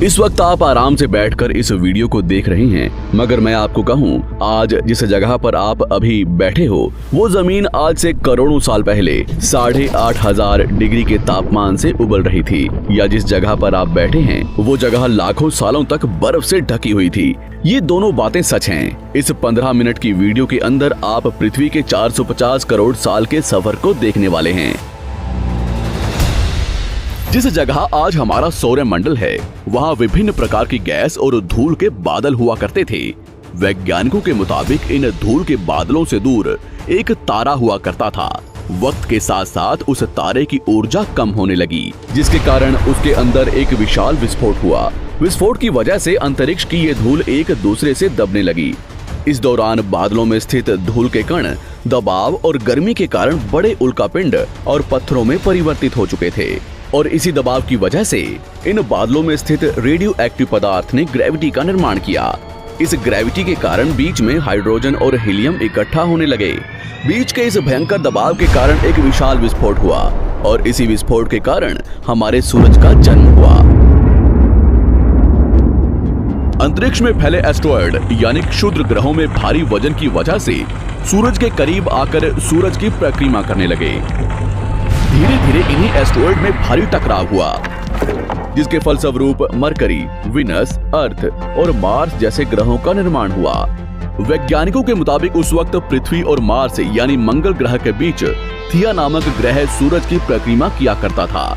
इस वक्त आप आराम से बैठकर इस वीडियो को देख रहे हैं, मगर मैं आपको कहूं, आज जिस जगह पर आप अभी बैठे हो वो जमीन आज से करोड़ों साल पहले 8,500 डिग्री के तापमान से उबल रही थी, या जिस जगह पर आप बैठे हैं वो जगह लाखों सालों तक बर्फ से ढकी हुई थी। ये दोनों बातें सच हैं। इस 15 मिनट की वीडियो के अंदर आप पृथ्वी के 450 करोड़ साल के सफर को देखने वाले हैं। जिस जगह आज हमारा सौरमंडल है, वहाँ विभिन्न प्रकार की गैस और धूल के बादल हुआ करते थे। वैज्ञानिकों के मुताबिक इन धूल के बादलों से दूर एक तारा हुआ करता था। वक्त के साथ साथ उस तारे की ऊर्जा कम होने लगी, जिसके कारण उसके अंदर एक विशाल विस्फोट हुआ। विस्फोट की वजह से अंतरिक्ष की ये धूल एक दूसरे से दबने लगी। इस दौरान बादलों में स्थित धूल के कण दबाव और गर्मी के कारण बड़े उल्कापिंड और पत्थरों में परिवर्तित हो चुके थे, और इसी दबाव की वजह से इन बादलों में स्थित रेडियो एक्टिव पदार्थ ने ग्रेविटी का निर्माण किया। इस ग्रेविटी के कारण बीच में हाइड्रोजन और हीलियम इकट्ठा होने लगे। बीच के इस भयंकर दबाव के कारण एक विशाल विस्फोट हुआ, और इसी विस्फोट के कारण हमारे सूरज का जन्म हुआ। अंतरिक्ष में फैले एस्टेरॉयड यानी क्षुद्र ग्रहों में भारी वजन की वजह से सूरज के करीब आकर सूरज की परिक्रमा करने लगे। धीरे धीरे इन्हीं एस्टेरॉयड में भारी टकराव हुआ, जिसके फलस्वरूप मरकरी, विनस, अर्थ और मार्स जैसे ग्रहों का निर्माण हुआ। वैज्ञानिकों के मुताबिक उस वक्त पृथ्वी और मार्स यानी मंगल ग्रह के बीच थिया नामक ग्रह सूरज की परिक्रमा किया करता था।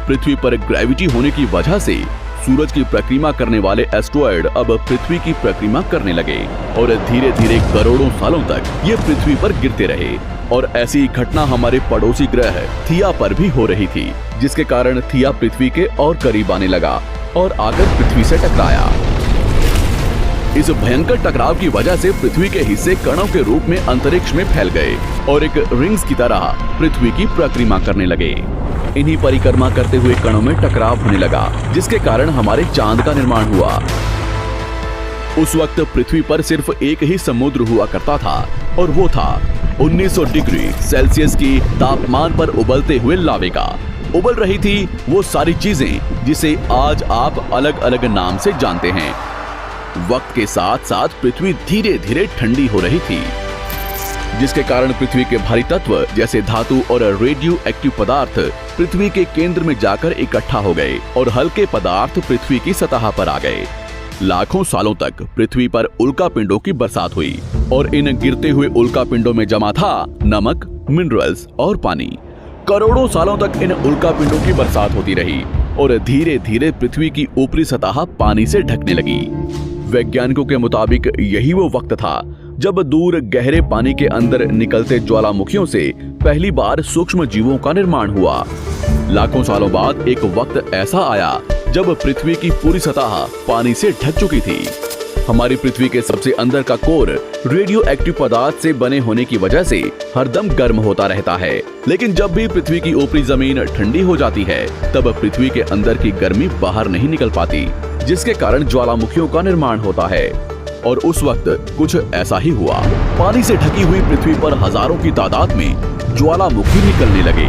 पृथ्वी पर ग्रेविटी होने की वजह से सूरज की परिक्रमा करने वाले एस्टेरॉयड अब पृथ्वी की परिक्रमा करने लगे, और धीरे धीरे करोड़ों सालों तक ये पृथ्वी पर गिरते रहे। और ऐसी घटना हमारे पड़ोसी ग्रह थिया पर भी हो रही थी, जिसके कारण थिया पृथ्वी के और करीब आने लगा और आकर पृथ्वी से टकराया। इस भयंकर टकराव की वजह से पृथ्वी के हिस्से कणों के रूप में अंतरिक्ष में फैल गए और एक रिंग्स की तरह पृथ्वी की परिक्रमा करने लगे। इन्हीं परिक्रमा करते हुए कणों में टकराव होने लगा, जिसके कारण हमारे चांद का निर्माण हुआ। उस वक्त पृथ्वी पर सिर्फ एक ही समुद्र हुआ करता था, और वो था 1900 डिग्री सेल्सियस की तापमान पर उबलते हुए लावे का। उबल रही थी वो सारी चीजें जिसे आज आप अलग अलग नाम से जानते हैं। वक्त के साथ साथ पृथ्वी धीरे धीरे ठंडी हो रही थी, जिसके कारण पृथ्वी के भारी तत्व जैसे धातु और रेडियो एक्टिव पदार्थ पृथ्वी के केंद्र में जाकर इकट्ठा हो गए, और हल्के पदार्थ पृथ्वी की सतह पर आ गए। लाखों सालों तक पृथ्वी पर उल्कापिंडों की बरसात हुई, और इन गिरते हुए उल्कापिंडों में जमा था नमक, मिनरल्स और पानी। करोड़ों सालों तक इन उल्कापिंडों की बरसात होती रही, और धीरे धीरे पृथ्वी की ऊपरी सतह पानी से ढकने लगी। वैज्ञानिकों के मुताबिक यही वो वक्त था जब दूर गहरे पानी के अंदर निकलते ज्वालामुखियों से पहली बार सूक्ष्म जीवों का निर्माण हुआ। लाखों सालों बाद एक वक्त ऐसा आया जब पृथ्वी की पूरी सतह पानी से ढक चुकी थी। हमारी पृथ्वी के सबसे अंदर का कोर रेडियो एक्टिव पदार्थ से बने होने की वजह से हरदम गर्म होता रहता है, लेकिन जब भी पृथ्वी की ऊपरी जमीन ठंडी हो जाती है, तब पृथ्वी के अंदर की गर्मी बाहर नहीं निकल पाती, जिसके कारण ज्वालामुखियों का निर्माण होता है। और उस वक्त कुछ ऐसा ही हुआ। पानी से ढकी हुई पृथ्वी पर हजारों की तादाद में ज्वालामुखी निकलने लगे,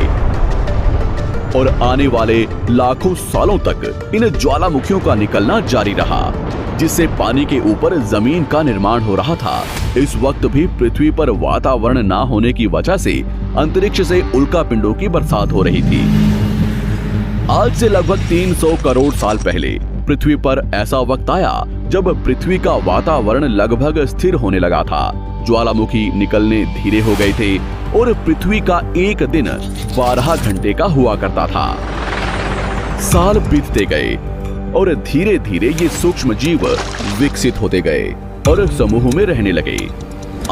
और आने वाले लाखों सालों तक इन ज्वालामुखियों का निकलना जारी रहा, जिससे पानी के ऊपर जमीन का निर्माण हो रहा था। इस वक्त भी पृथ्वी पर वातावरण ना होने की वजह से अंतरिक्ष से उल्कापिंडों की बरसात हो रही थी। आज से लगभग 300 करोड़ साल पहले पृथ्वी पर ऐसा वक्त आया जब पृथ्वी का वातावरण लगभग स्थिर होने लगा था। ज्वालामुखी निकलने धीरे हो गए थे, और पृथ्वी का एक दिन 12 घंटे का हुआ करता था। साल बीतते गए, और धीरे धीरे ये सूक्ष्म जीव विकसित होते गए और समूह में रहने लगे।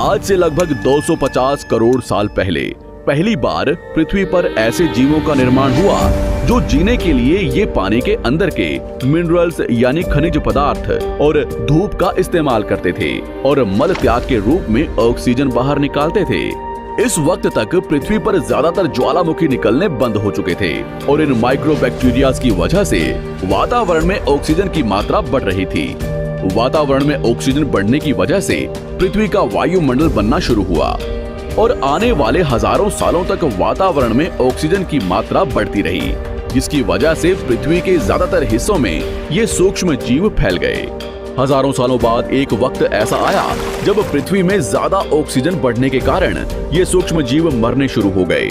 आज से लगभग 250 करोड़ साल पहले पहली बार पृथ्वी पर ऐसे जीवों का निर्माण हुआ जो जीने के लिए ये पानी के अंदर के मिनरल्स यानी खनिज पदार्थ और धूप का इस्तेमाल करते थे, और मल त्याग के रूप में ऑक्सीजन बाहर निकालते थे। इस वक्त तक पृथ्वी पर ज्यादातर ज्वालामुखी निकलने बंद हो चुके थे, और इन माइक्रोबैक्टीरियाज की वजह से वातावरण में ऑक्सीजन की मात्रा बढ़ रही थी। वातावरण में ऑक्सीजन बढ़ने की वजह से पृथ्वी का वायुमंडल बनना शुरू हुआ, और आने वाले हजारों सालों तक वातावरण में ऑक्सीजन की मात्रा बढ़ती रही। जिसकी वजह से पृथ्वी के ज्यादातर हिस्सों में ये सूक्ष्म जीव फैल गए। हजारों सालों बाद एक वक्त ऐसा आया जब पृथ्वी में ज्यादा ऑक्सीजन बढ़ने के कारण ये सूक्ष्म जीव मरने शुरू हो गए।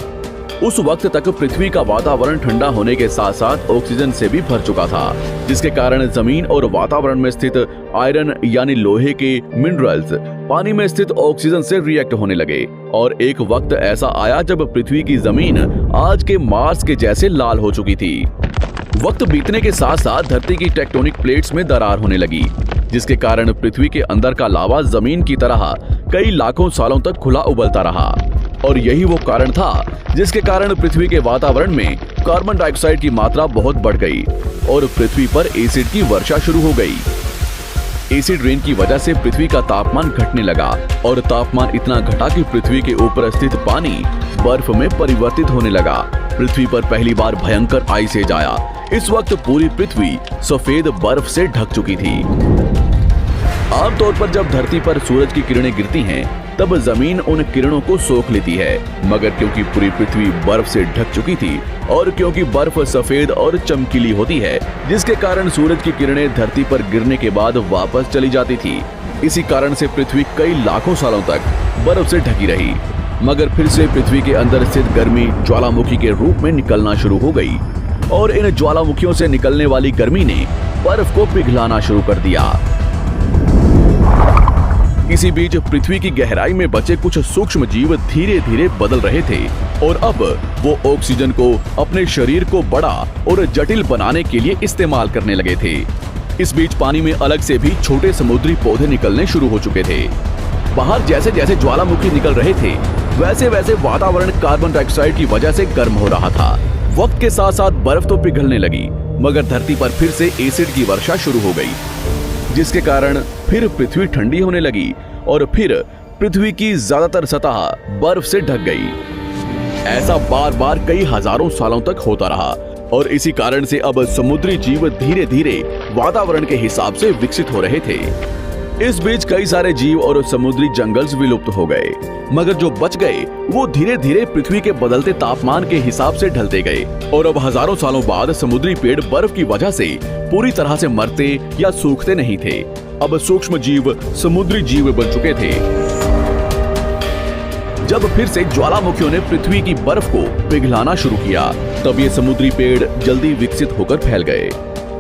उस वक्त तक पृथ्वी का वातावरण ठंडा होने के साथ साथ ऑक्सीजन से भी भर चुका था, जिसके कारण जमीन और वातावरण में स्थित आयरन यानी लोहे के मिनरल्स पानी में स्थित ऑक्सीजन से रिएक्ट होने लगे। और एक वक्त ऐसा आया जब पृथ्वी की जमीन आज के मार्स के जैसे लाल हो चुकी थी। वक्त बीतने के साथ साथ धरती की टेक्टोनिक प्लेट्स में दरार होने लगी, जिसके कारण पृथ्वी के अंदर का लावा जमीन की तरह कई लाखों सालों तक खुला उबलता रहा। और यही वो कारण था जिसके कारण पृथ्वी के वातावरण में कार्बन डाइऑक्साइड की मात्रा बहुत बढ़ गई और पृथ्वी पर एसिड की वर्षा शुरू हो गई। एसिड रेन की वजह से पृथ्वी का तापमान घटने लगा और तापमान इतना घटा कि पृथ्वी के ऊपर स्थित पानी बर्फ में परिवर्तित होने लगा। पृथ्वी पर पहली बार भयंकर आइस एज आया। इस वक्त पूरी पृथ्वी सफेद बर्फ से ढक चुकी थी। आमतौर पर जब धरती पर सूरज की किरणें गिरती हैं, तब जमीन उन किरणों को सोख लेती है, मगर क्योंकि पूरी पृथ्वी बर्फ से ढक चुकी थी और क्योंकि बर्फ सफेद और चमकीली होती है, जिसके कारण सूरज की किरणें धरती पर गिरने के बाद वापस चली जाती थी। इसी कारण से पृथ्वी कई लाखों सालों तक बर्फ से ढकी रही, मगर फिर से पृथ्वी के अंदर स्थित गर्मी ज्वालामुखी के रूप में निकलना शुरू हो गई और इन ज्वालामुखियों से निकलने वाली गर्मी ने बर्फ को पिघलाना शुरू कर दिया। इसी बीच पृथ्वी की गहराई में बचे कुछ सूक्ष्म जीव धीरे धीरे बदल रहे थे और अब वो ऑक्सीजन को अपने शरीर को बड़ा और जटिल बनाने के लिए इस्तेमाल करने लगे थे। इस बीच पानी में अलग से भी छोटे समुद्री पौधे निकलने शुरू हो चुके थे। बाहर जैसे जैसे ज्वालामुखी निकल रहे थे, वैसे वैसे वातावरण कार्बन डाइऑक्साइड की वजह से गर्म हो रहा था। वक्त के साथ साथ बर्फ तो पिघलने लगी, मगर धरती पर फिर से एसिड की वर्षा शुरू हो गई, जिसके कारण फिर पृथ्वी ठंडी होने लगी और फिर पृथ्वी की ज्यादातर सतह बर्फ से ढक गई। ऐसा बार बार कई हजारों सालों तक होता रहा और इसी कारण से अब समुद्री जीव धीरे धीरे वातावरण के हिसाब से विकसित हो रहे थे। इस बीच कई सारे जीव और समुद्री जंगल्स विलुप्त हो गए, मगर जो बच गए वो धीरे धीरे पृथ्वी के बदलते तापमान के हिसाब से ढलते गए और अब हजारों सालों बाद समुद्री पेड़ बर्फ की वजह से पूरी तरह से मरते या सूखते नहीं थे। अब सूक्ष्म जीव समुद्री जीव बन चुके थे। जब फिर से ज्वालामुखियों ने पृथ्वी की बर्फ को पिघलाना शुरू किया, तब ये समुद्री पेड़ जल्दी विकसित होकर फैल गए।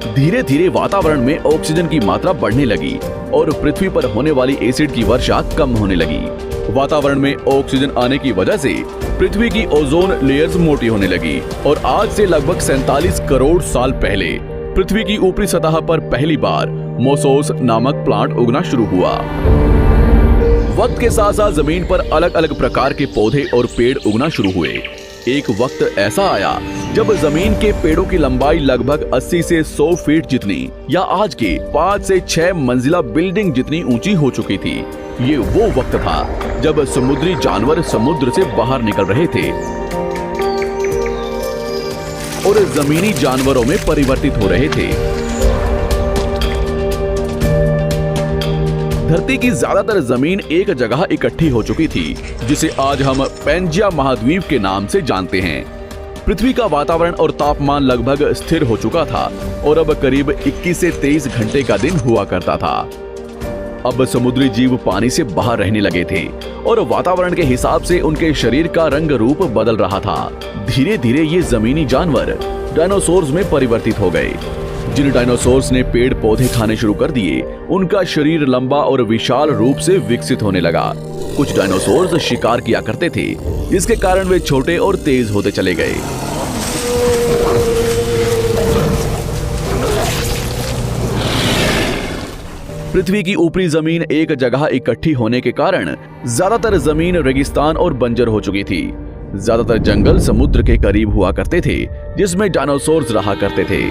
धीरे धीरे वातावरण में ऑक्सीजन की मात्रा बढ़ने लगी और पृथ्वी पर होने वाली एसिड की वर्षा कम होने लगी। वातावरण में ऑक्सीजन आने की वजह से पृथ्वी की ओजोन लेयर्स मोटी होने लगी और आज से लगभग 47 करोड़ साल पहले पृथ्वी की ऊपरी सतह पर पहली बार मोसोस नामक प्लांट उगना शुरू हुआ। वक्त के साथ साथ जमीन पर अलग अलग प्रकार के पौधे और पेड़ उगना शुरू हुए। एक वक्त ऐसा आया जब जमीन के पेड़ों की लंबाई लगभग 80 से 100 फीट जितनी या आज के 5 से 6 मंजिला बिल्डिंग जितनी ऊंची हो चुकी थी। ये वो वक्त था जब समुद्री जानवर समुद्र से बाहर निकल रहे थे और जमीनी जानवरों में परिवर्तित हो रहे थे। धरती की ज्यादातर जमीन एक जगह इकट्ठी हो चुकी थी, जिसे आज हम पैंजिया महाद्वीप के नाम से जानते हैं। पृथ्वी का वातावरण और तापमान लगभग स्थिर हो चुका था और अब करीब 21 से 23 घंटे का दिन हुआ करता था। अब समुद्री जीव पानी से बाहर रहने लगे थे और वातावरण के हिसाब से उनके शरीर का रंग रूप बदल रहा था। धीरे धीरे ये जमीनी जानवर डायनासोर्स में परिवर्तित हो गए। जिन डायनासोर्स ने पेड़ पौधे खाने शुरू कर दिए, उनका शरीर लंबा और विशाल रूप से विकसित होने लगा। कुछ डायनासोर्स शिकार किया करते थे, जिसके कारण वे छोटे और तेज होते चले गए। पृथ्वी की ऊपरी जमीन एक जगह इकट्ठी होने के कारण ज्यादातर जमीन रेगिस्तान और बंजर हो चुकी थी। ज्यादातर जंगल समुद्र के करीब हुआ करते थे, जिसमें डायनासोर्स रहा करते थे।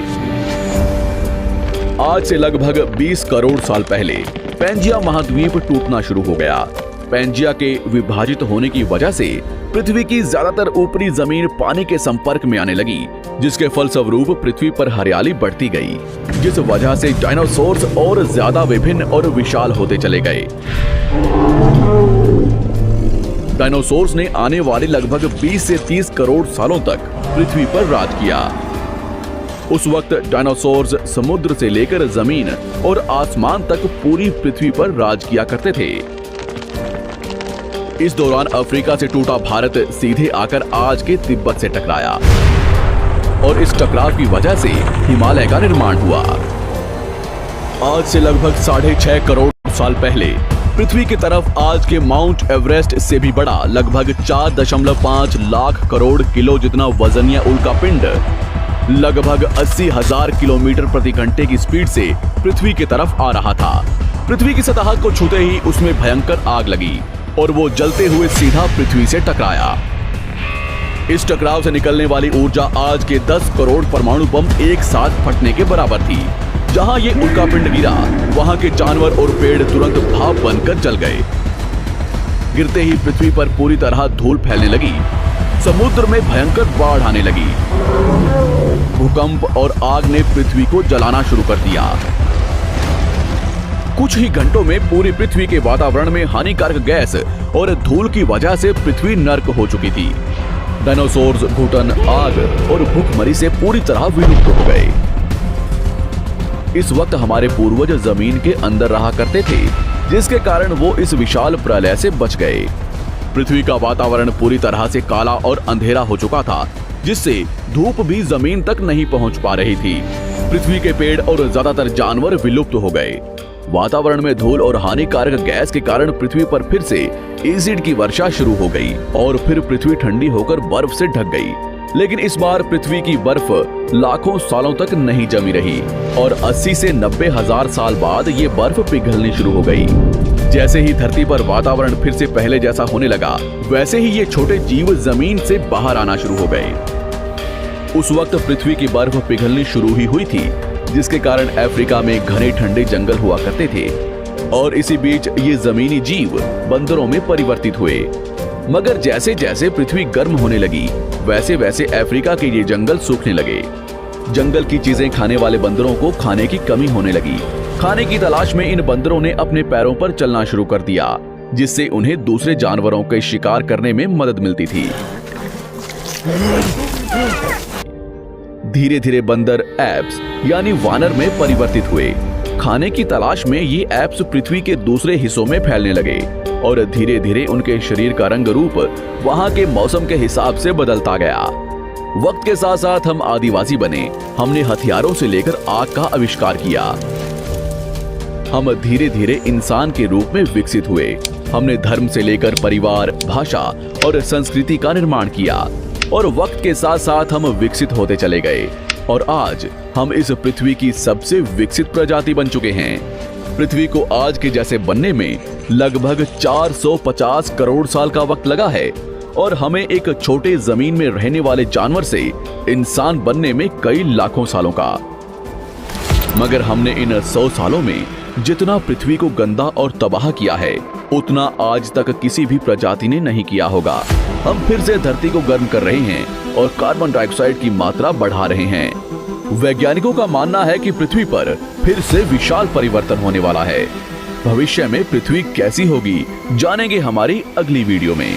आज से लगभग 20 करोड़ साल पहले पैंजिया महाद्वीप टूटना शुरू हो गया। पैंजिया के विभाजित होने की वजह से पृथ्वी की ज्यादातर ऊपरी जमीन पानी के संपर्क में आने लगी, जिसके फलस्वरूप पृथ्वी पर हरियाली बढ़ती गई, जिस वजह से डायनासोर्स और ज्यादा विभिन्न और विशाल होते चले गए। डायनासोर्स ने आने वाले लगभग 20 से 30 करोड़ सालों तक पृथ्वी पर राज किया। उस वक्त डायनासोर्स समुद्र से लेकर जमीन और आसमान तक पूरी पृथ्वी पर राज किया करते थे। इस दौरान अफ्रीका से टूटा भारत सीधे आकर आज के तिब्बत से टकराया और इस टकराव की वजह से हिमालय का निर्माण हुआ। आज से लगभग 6.5 करोड़ साल पहले पृथ्वी की तरफ आज के माउंट एवरेस्ट से भी बड़ा लगभग 4.5 लाख करोड़ किलो जितना वजनिया उल्कापिंड लगभग 80,000 किलोमीटर प्रति घंटे की स्पीड से पृथ्वी की तरफ आ रहा था। पृथ्वी की सतह को छूते ही उसमें भयंकर आग लगी और वो जलते हुए सीधा पृथ्वी से टकराया। इस टकराव से निकलने वाली ऊर्जा आज के 10 करोड़ परमाणु बम एक साथ फटने के बराबर थी। जहां ये उल्कापिंड गिरा, वहां के जानवर और पेड़ तुरंत भाप बनकर जल गए। गिरते ही पृथ्वी पर पूरी तरह धूल फैलने लगी, समुद्र में भयंकर बाढ़ आने लगी। भूकंप और आग ने पृथ्वी को जलाना शुरू कर दिया। कुछ ही घंटों में पूरी पृथ्वी के वातावरण में हानिकारक गैस और धूल की वजह से पृथ्वी नर्क हो चुकी थी। डायनासोर्स घुटन, आग और भूखमरी से पूरी तरह विलुप्त हो गए। इस वक्त हमारे पूर्वज जमीन के अंदर रहा करते थे, जिसके कारण वो इस विशाल प्रलय से बच गए। पृथ्वी का वातावरण पूरी तरह से काला और अंधेरा हो चुका था, जिससे धूप भी जमीन तक नहीं पहुंच पा रही थी। पृथ्वी के पेड़ और ज्यादातर जानवर विलुप्त हो गए। वातावरण में धूल और हानिकारक गैस के कारण पृथ्वी पर फिर से एसिड की वर्षा शुरू हो गई और फिर पृथ्वी ठंडी होकर बर्फ से ढक गई। लेकिन इस बार पृथ्वी की बर्फ लाखों सालों तक नहीं जमी रही और 80 से 90 हजार साल बाद ये बर्फ पिघलनी शुरू हो गई। जैसे ही धरती पर वातावरण फिर से पहले जैसा होने लगा, वैसे ही ये छोटे जीव जमीन से बाहर आना शुरू हो गए। उस वक्त पृथ्वी की बर्फ पिघलनी शुरू ही हुई थी, जिसके कारण अफ्रीका में घने ठंडे जंगल हुआ करते थे और इसी बीच ये जमीनी जीव बंदरों में परिवर्तित हुए। मगर जैसे जैसे पृथ्वी गर्म होने लगी, वैसे वैसे अफ्रीका के ये जंगल सूखने लगे। जंगल की चीजें खाने वाले बंदरों को खाने की कमी होने लगी। खाने की तलाश में इन बंदरों ने अपने पैरों पर चलना शुरू कर दिया, जिससे उन्हें दूसरे जानवरों के शिकार करने में मदद मिलती थी। धीरे धीरे बंदर एप्स यानी वानर में परिवर्तित हुए। खाने की तलाश में ये एप्स पृथ्वी के दूसरे हिस्सों में फैलने लगे और धीरे धीरे उनके शरीर का रंग रूप वहां के मौसम के हिसाब से बदलता गया। वक्त के साथ साथ हम आदिवासी बने। हमने हथियारों से लेकर आग का आविष्कार किया। हम धीरे धीरे इंसान के रूप में विकसित हुए। हमने धर्म से लेकर परिवार, भाषा और संस्कृति का निर्माण किया और वक्त के साथ साथ हम विकसित होते चले गए और आज हम इस पृथ्वी की सबसे विकसित प्रजाति बन चुके हैं। पृथ्वी को आज के जैसे बनने में लगभग 450 करोड़ साल का वक्त लगा है और हमें एक छोटे जमीन में रहने वाले जानवर से इंसान बनने में कई लाखों सालों का। मगर हमने इन 100 सालों में जितना पृथ्वी को गंदा और तबाह किया है, उतना आज तक किसी भी प्रजाति ने नहीं किया होगा। हम फिर से धरती को गर्म कर रहे हैं और कार्बन डाइऑक्साइड की मात्रा बढ़ा रहे हैं। वैज्ञानिकों का मानना है कि पृथ्वी पर फिर से विशाल परिवर्तन होने वाला है। भविष्य में पृथ्वी कैसी होगी, जानेंगे हमारी अगली वीडियो में।